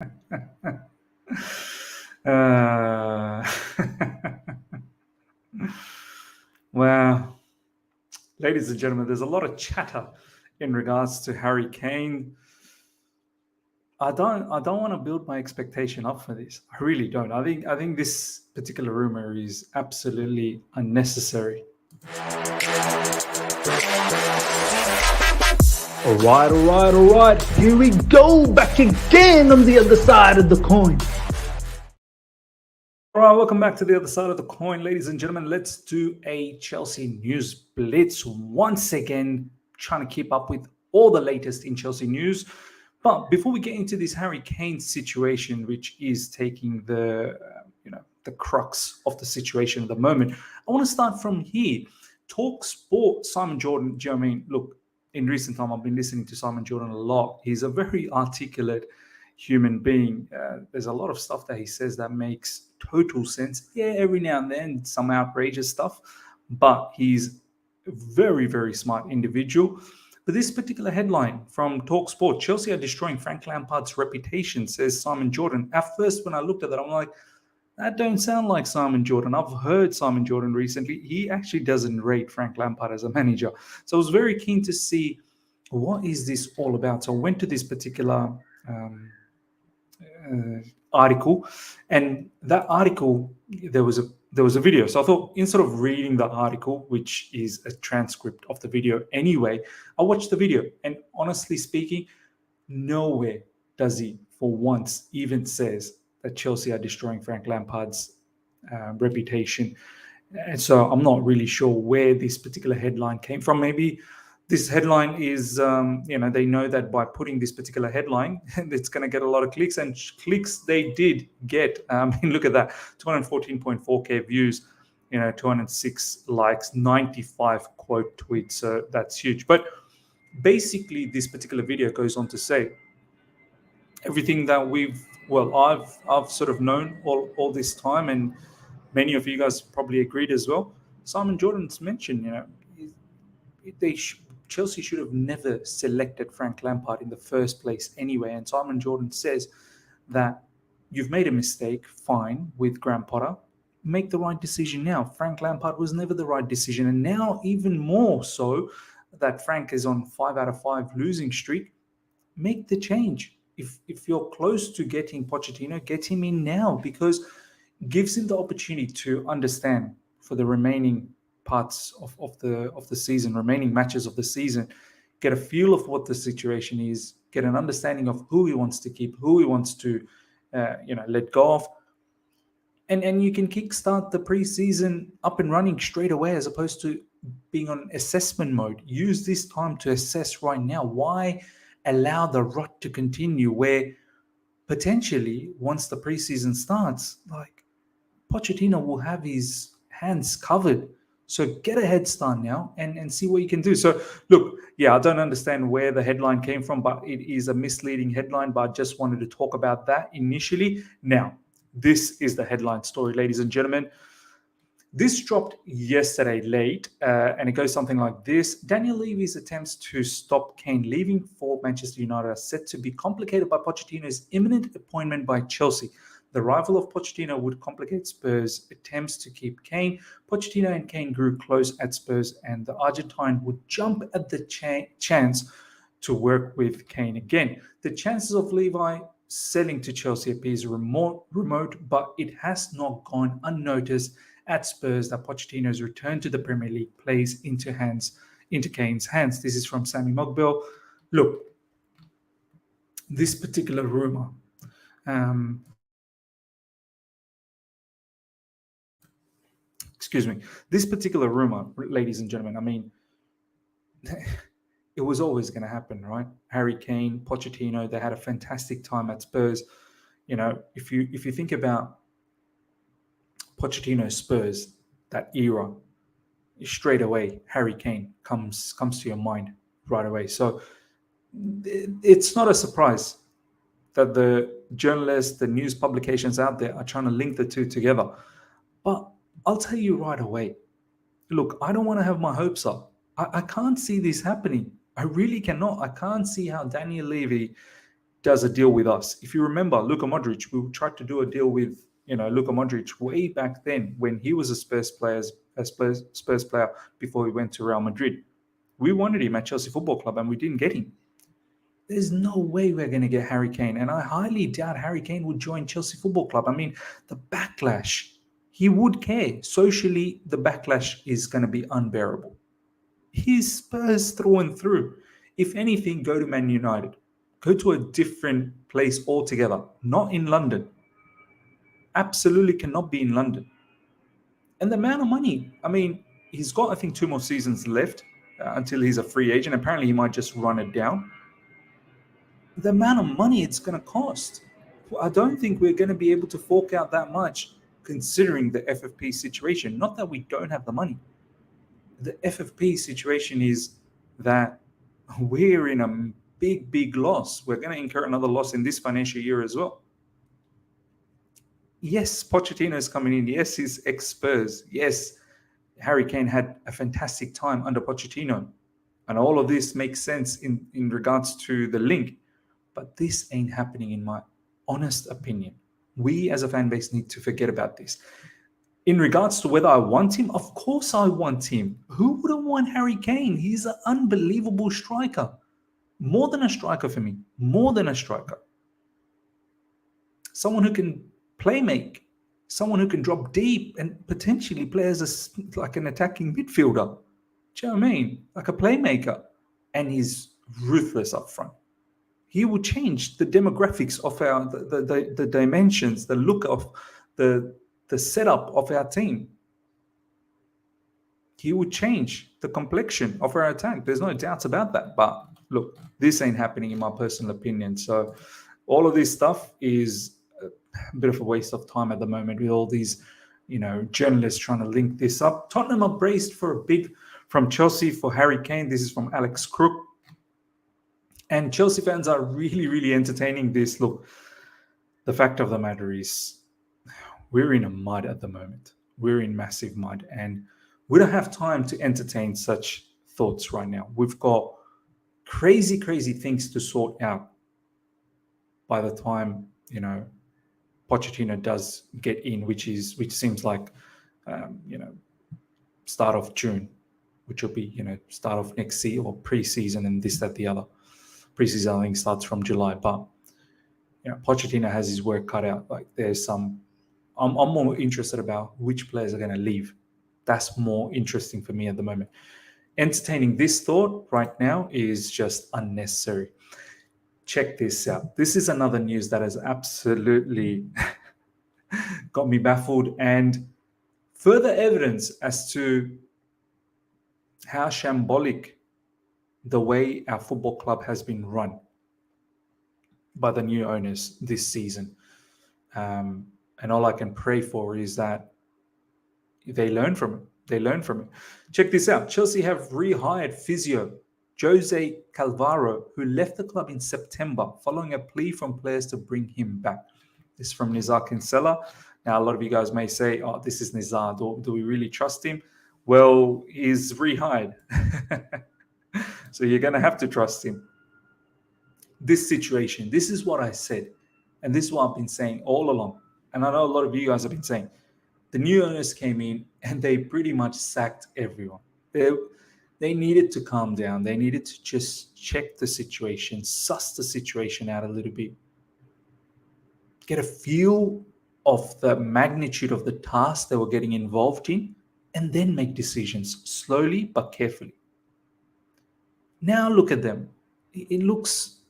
Uh, well, ladies and gentlemen, there's a lot of chatter in regards to Harry Kane. I don't want to build my expectation up for this. I really don't. I think this particular rumor is absolutely unnecessary. All right. Here we go, back again on the other side of the coin. All right, welcome back to the other side of the coin, ladies and gentlemen. Let's do a Chelsea news blitz once again, trying to keep up with all the latest in Chelsea news. But before we get into this Harry Kane situation, which is taking the crux of the situation at the moment, I want to start from here. Talk Sport, Simon Jordan. Do you know what I mean? Look, in recent time, I've been listening to Simon Jordan a lot. He's a very articulate human being. There's a lot of stuff that he says that makes total sense. Yeah, every now and then, some outrageous stuff, but he's a very, very smart individual. But this particular headline from TalkSport, Chelsea are destroying Frank Lampard's reputation, says Simon Jordan. At first, when I looked at that, I'm like, that don't sound like Simon Jordan. I've heard Simon Jordan recently. He actually doesn't rate Frank Lampard as a manager. So I was very keen to see what is this all about. So I went to this particular article, and that article, there was a video. So I thought, instead of reading the article, which is a transcript of the video anyway, I watched the video, and honestly speaking, nowhere does he for once even says that Chelsea are destroying Frank Lampard's reputation. And so I'm not really sure where this particular headline came from. Maybe this headline is, they know that by putting this particular headline, it's going to get a lot of clicks, and clicks they did get. Look at that, 214.4K views, 206 likes, 95 quote tweets. So that's huge. But basically, this particular video goes on to say everything that I've sort of known all this time, and many of you guys probably agreed as well. Simon Jordan's mentioned, Chelsea should have never selected Frank Lampard in the first place anyway. And Simon Jordan says that you've made a mistake, fine, with Graham Potter. Make the right decision now. Frank Lampard was never the right decision. And now even more so that Frank is on 5 out of 5 losing streak, make the change. If you're close to getting Pochettino, get him in now, because it gives him the opportunity to understand for the remaining parts of the season, remaining matches of the season, get a feel of what the situation is, get an understanding of who he wants to keep, who he wants to let go of, and you can kickstart the preseason up and running straight away, as opposed to being on assessment mode. Use this time to assess right now. Why allow the rot to continue, where potentially once the preseason starts, like, Pochettino will have his hands covered. So get a head start now and see what you can do. So look, yeah, I don't understand where the headline came from, but it is a misleading headline. But I just wanted to talk about that initially. Now, this is the headline story, ladies and gentlemen. This dropped yesterday late, and it goes something like this. Daniel Levy's attempts to stop Kane leaving for Manchester United are set to be complicated by Pochettino's imminent appointment by Chelsea. The arrival of Pochettino would complicate Spurs' attempts to keep Kane. Pochettino and Kane grew close at Spurs, and the Argentine would jump at the chance to work with Kane again. The chances of Levy selling to Chelsea appears remote, but it has not gone unnoticed at Spurs that Pochettino's return to the Premier League plays into Kane's hands. This is from Sammy Mogbill. Look, this particular rumor, this particular rumor, ladies and gentlemen, I mean, it was always going to happen, right? Harry Kane, Pochettino, they had a fantastic time at Spurs. If you think about Pochettino Spurs, that era, straight away Harry Kane comes to your mind right away. So it's not a surprise that the journalists, the news publications out there are trying to link the two together. But I'll tell you right away, look, I don't want to have my hopes up. I can't see this happening. I really cannot. I can't see how Daniel Levy does a deal with us. If you remember, Luka Modric, we tried to do a deal with Luka Modric way back then when he was a Spurs player before he went to Real Madrid. We wanted him at Chelsea Football Club and we didn't get him. There's no way we're going to get Harry Kane, and I highly doubt Harry Kane would join Chelsea Football Club. I mean, the backlash, he would care. Socially, the backlash is going to be unbearable. He's Spurs through and through. If anything, go to Man United. Go to a different place altogether, not in London. Absolutely cannot be in London. And the amount of money, I mean, he's got, I think, 2 more seasons left until he's a free agent. Apparently, he might just run it down. The amount of money it's going to cost, I don't think we're going to be able to fork out that much considering the FFP situation. Not that we don't have the money. The FFP situation is that we're in a big loss. We're going to incur another loss in this financial year as well. Yes, Pochettino is coming in. Yes, he's ex-Spurs. Yes, Harry Kane had a fantastic time under Pochettino. And all of this makes sense in regards to the link. But this ain't happening in my honest opinion. We as a fan base need to forget about this. In regards to whether I want him, of course I want him. Who wouldn't want Harry Kane? He's an unbelievable striker. More than a striker for me. More than a striker. Someone who can play make. Someone who can drop deep and potentially play as like an attacking midfielder. Do you know what I mean? Like a playmaker. And he's ruthless up front. He will change the demographics of our the dimensions, the look of the setup of our team. He would change the complexion of our attack. There's no doubts about that. But look, this ain't happening in my personal opinion. So all of this stuff is a bit of a waste of time at the moment with all these, journalists trying to link this up. Tottenham are braced for a bid from Chelsea for Harry Kane. This is from Alex Crook. And Chelsea fans are really entertaining this. Look, the fact of the matter is we're in a mud at the moment. We're in massive mud. And we don't have time to entertain such thoughts right now. We've got crazy things to sort out by the time, Pochettino does get in, which seems like, start of June, which will be, start of next season or pre-season and this, that, the other. Pre-season, I think, starts from July, but Pochettino has his work cut out. Like there's some, I'm more interested about which players are going to leave. That's more interesting for me at the moment. Entertaining this thought right now is just unnecessary. Check this out. This is another news that has absolutely got me baffled, and further evidence as to how shambolic the way our football club has been run by the new owners this season. And all I can pray for is that they learn from it. Check this out. Chelsea have rehired physio Jose Calvarro, who left the club in September following a plea from players to bring him back. This is from Nizar Kinsella. Now, a lot of you guys may say, oh, this is Nizar. Do we really trust him? Well, he's rehired. So you're going to have to trust him. This situation, this is what I said. And this is what I've been saying all along. And I know a lot of you guys have been saying. The new owners came in and they pretty much sacked everyone. They needed to calm down. They needed to just check the situation, suss the situation out a little bit. Get a feel of the magnitude of the task they were getting involved in, and then make decisions slowly but carefully. Now look at them. It looks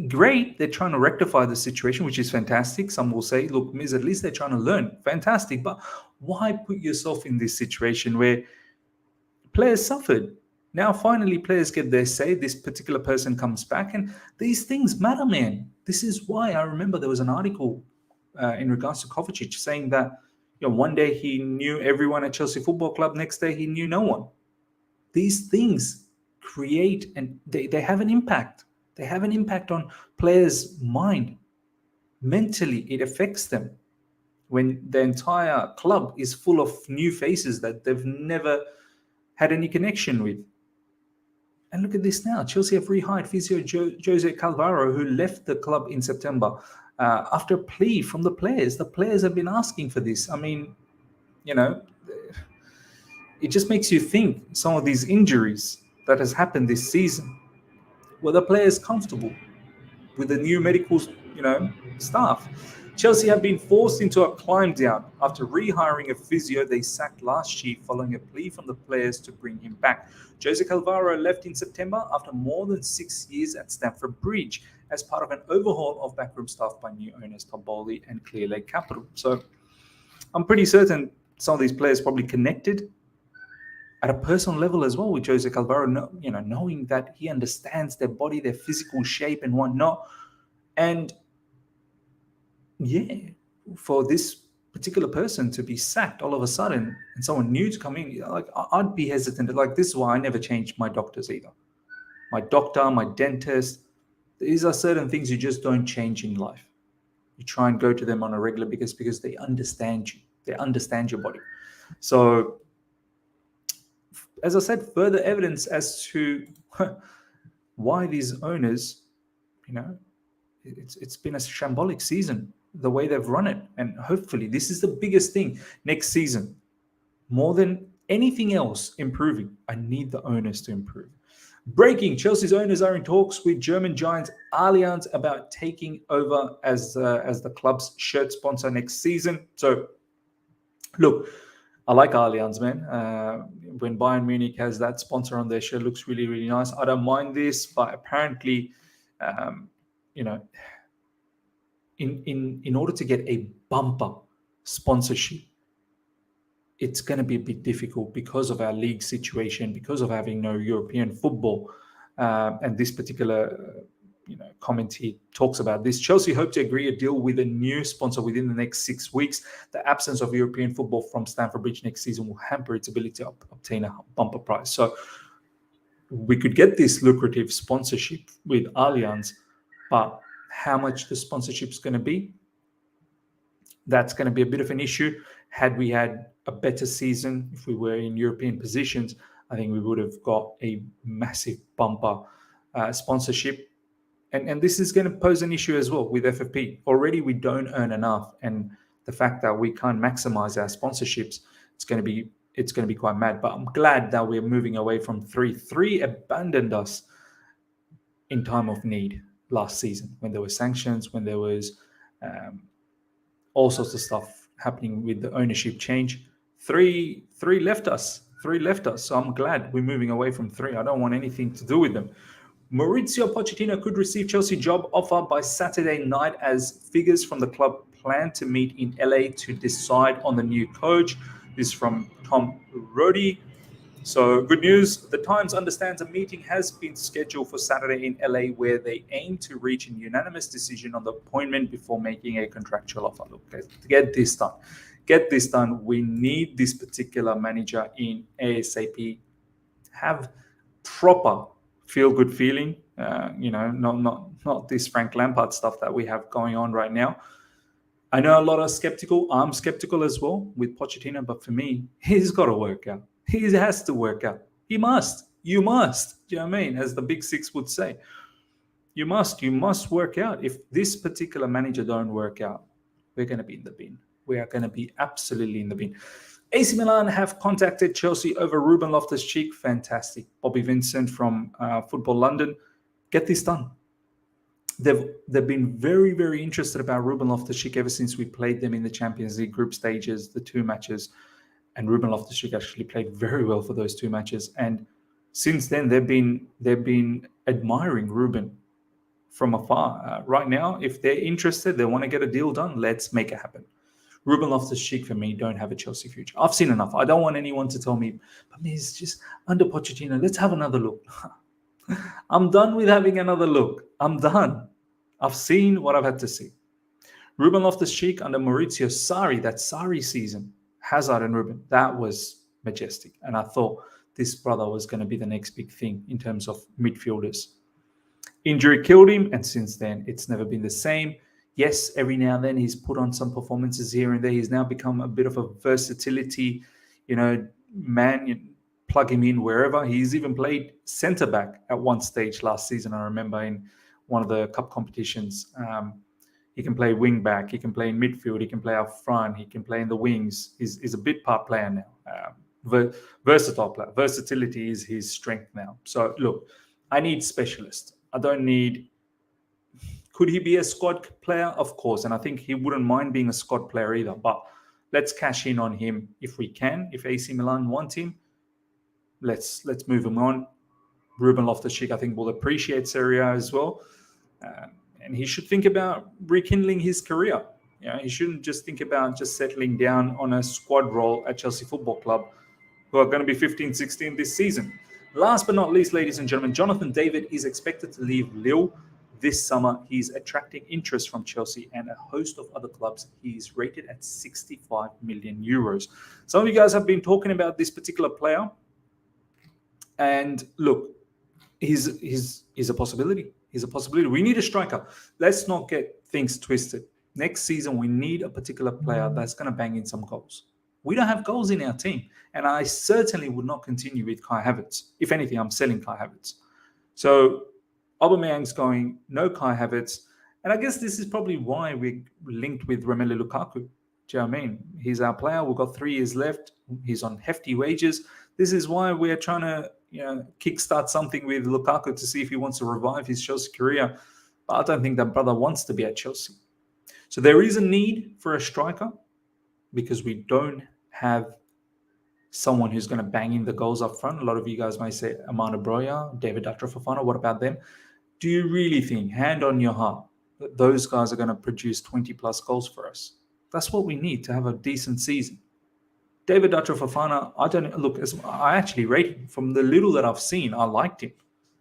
great. They're trying to rectify the situation, which is fantastic. Some will say, look, Miz, at least they're trying to learn. Fantastic. But why put yourself in this situation where players suffered? Now, finally, players get their say. This particular person comes back, and these things matter, man. This is why I remember there was an article in regards to Kovacic saying that one day he knew everyone at Chelsea Football Club, next day he knew no one. These things create, and they have an impact. They have an impact on players' mind. Mentally, it affects them when the entire club is full of new faces that they've never had any connection with. And look at this now. Chelsea have rehired physio Jose Calvarro, who left the club in September after a plea from the players. The players have been asking for this. I mean, you know, it just makes you think some of these injuries that has happened this season. Were the players comfortable with the new medical, staff? Chelsea have been forced into a climb down after rehiring a physio they sacked last year following a plea from the players to bring him back. Jose Calvarro left in September after more than 6 years at Stamford Bridge as part of an overhaul of backroom staff by new owners Tom Bowley and Clear Lake Capital. So I'm pretty certain some of these players probably connected at a personal level as well with Jose Calvarro, knowing that he understands their body, their physical shape and whatnot. And yeah, for this particular person to be sacked all of a sudden and someone new to come in, like I'd be hesitant. Like, this is why I never changed my doctors either. My doctor, my dentist, these are certain things you just don't change in life. You try and go to them on a regular because they understand you. They understand your body. So, as I said, further evidence as to why these owners, it's been a shambolic season, the way they've run it. And hopefully this is the biggest thing next season. More than anything else improving, I need the owners to improve. Breaking: Chelsea's owners are in talks with German giants Allianz about taking over as the club's shirt sponsor next season. So, look, I like Allianz, man. When Bayern Munich has that sponsor on their shirt, looks really, really nice. I don't mind this, but apparently, in order to get a bumper sponsorship, it's going to be a bit difficult because of our league situation, because of having no European football. And this particular comment here talks about this. Chelsea hope to agree a deal with a new sponsor within the next 6 weeks. The absence of European football from Stamford Bridge next season will hamper its ability to obtain a bumper price. So we could get this lucrative sponsorship with Allianz, but how much the sponsorship is going to be, that's going to be a bit of an issue. Had we had a better season, if we were in European positions, I think we would have got a massive bumper sponsorship. And this is going to pose an issue as well with FFP. Already we don't earn enough, and the fact that we can't maximize our sponsorships, it's going to be quite mad. But I'm glad that we're moving away from 3. 3 abandoned us in time of need last season, when there were sanctions, when there was all sorts of stuff happening with the ownership change. 3 left us. 3 left us. So I'm glad we're moving away from 3. I don't want anything to do with them. Mauricio Pochettino could receive Chelsea job offer by Saturday night as figures from the club plan to meet in LA to decide on the new coach. This is from Tom Roddy. So good news. The Times understands a meeting has been scheduled for Saturday in LA where they aim to reach a unanimous decision on the appointment before making a contractual offer. Look, to get this done. We need this particular manager in ASAP. Have proper feel-good feeling. Not this Frank Lampard stuff that we have going on right now. I know a lot are skeptical. I'm skeptical as well with Pochettino, but for me, he's got to work out. He has to work out. He must. You must. Do you know what I mean? As the Big Six would say. You must work out. If this particular manager don't work out, we're going to be in the bin. We are going to be absolutely in the bin. AC Milan have contacted Chelsea over Ruben Loftus-Cheek. Fantastic. Bobby Vincent from Football London. Get this done. They've been very, very interested about Ruben Loftus-Cheek ever since we played them in the Champions League group stages, the 2 matches. And Ruben Loftus-Cheek actually played very well for those 2 matches. And since then, they've been admiring Ruben from afar. Right now, if they're interested, they want to get a deal done, let's make it happen. Ruben Loftus-Cheek, for me, don't have a Chelsea future. I've seen enough. I don't want anyone to tell me, but it's just under Pochettino. Let's have another look. I'm done with having another look. I'm done. I've seen what I've had to see. Ruben Loftus-Cheek under Maurizio Sarri, that Sarri season, Hazard and Ruben, that was majestic. And I thought this brother was going to be the next big thing in terms of midfielders. Injury killed him, and since then, it's never been the same. Yes, every now and then he's put on some performances here and there. He's now become a bit of a versatility, man, plug him in wherever. He's even played centre back at one stage last season. I remember in one of the cup competitions. He can play wing back. He can play in midfield. He can play up front. He can play in the wings. He's a bit part player now. Versatile player. Versatility is his strength now. So look, I need specialists. I don't need. Could he be a squad player? Of course, and I think he wouldn't mind being a squad player either. But let's cash in on him if we can. If AC Milan want him, let's move him on. Ruben Loftus-Cheek, I think, will appreciate Serie A as well. And he should think about rekindling his career. He shouldn't just think about just settling down on a squad role at Chelsea Football Club, who are going to be 15-16 this season. Last but not least, ladies and gentlemen, Jonathan David is expected to leave Lille this summer. He's attracting interest from Chelsea and a host of other clubs. He's rated at 65 million euros. Some of you guys have been talking about this particular player. And look, he's a possibility. He's a possibility. We need a striker. Let's not get things twisted. Next season, we need a particular player that's going to bang in some goals. We don't have goals in our team. And I certainly would not continue with Kai Havertz. If anything, I'm selling Kai Havertz. So Aubameyang's going, no Kai Havertz. And I guess this is probably why we're linked with Romelu Lukaku. Do you know what I mean? He's our player. We've got 3 years left. He's on hefty wages. This is why we're trying to kickstart something with Lukaku to see if he wants to revive his Chelsea career. But I don't think that brother wants to be at Chelsea. So there is a need for a striker because we don't have someone who's going to bang in the goals up front. A lot of you guys may say Amanda Broya, David Datra Fofana. What about them? Do you really think, hand on your heart, that those guys are going to produce 20 plus goals for us? That's what we need to have a decent season. David Datra Fofana, I actually rate him. From the little that I've seen, I liked him.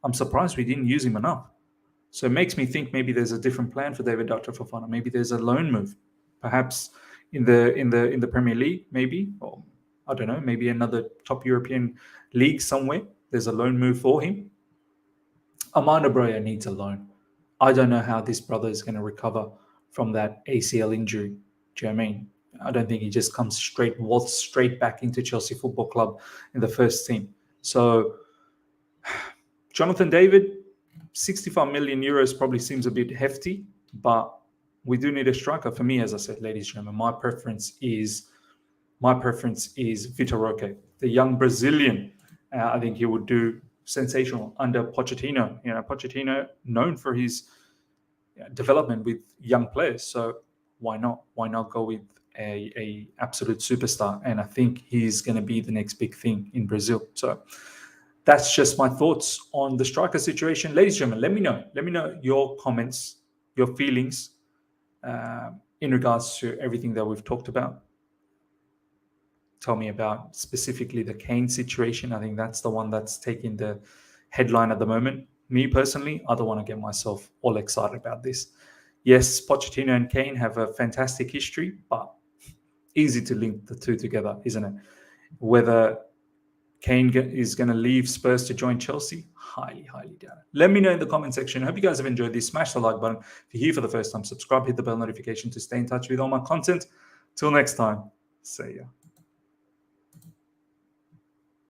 I'm surprised we didn't use him enough. So it makes me think maybe there's a different plan for David Datra Fofana. Maybe there's a loan move, perhaps in the Premier League, maybe, or I don't know, maybe another top European league somewhere. There's a loan move for him. Amanda Broya needs a loan. I don't know how this brother is going to recover from that ACL injury. Do you know what I mean? I don't think he just comes waltz straight back into Chelsea Football Club in the first team. So Jonathan David, 65 million euros probably seems a bit hefty, but we do need a striker. For me, as I said, ladies and gentlemen, my preference is Vitor Roque, the young Brazilian. I think he would do sensational under Pochettino. Pochettino known for his development with young players. So why not? Why not go with a absolute superstar? And I think he's going to be the next big thing in Brazil. So that's just my thoughts on the striker situation. Ladies and gentlemen, let me know your comments, your feelings in regards to everything that we've talked about. Tell me about specifically the Kane situation. I think that's the one that's taking the headline at the moment. Me personally, I don't want to get myself all excited about this. Yes, Pochettino and Kane have a fantastic history, but easy to link the two together, isn't it? Whether Kane is going to leave Spurs to join Chelsea, highly doubt it. Let me know in the comment section. I hope you guys have enjoyed this. Smash the like button. If you're here for the first time, subscribe, hit the bell notification to stay in touch with all my content. Till next time, see ya.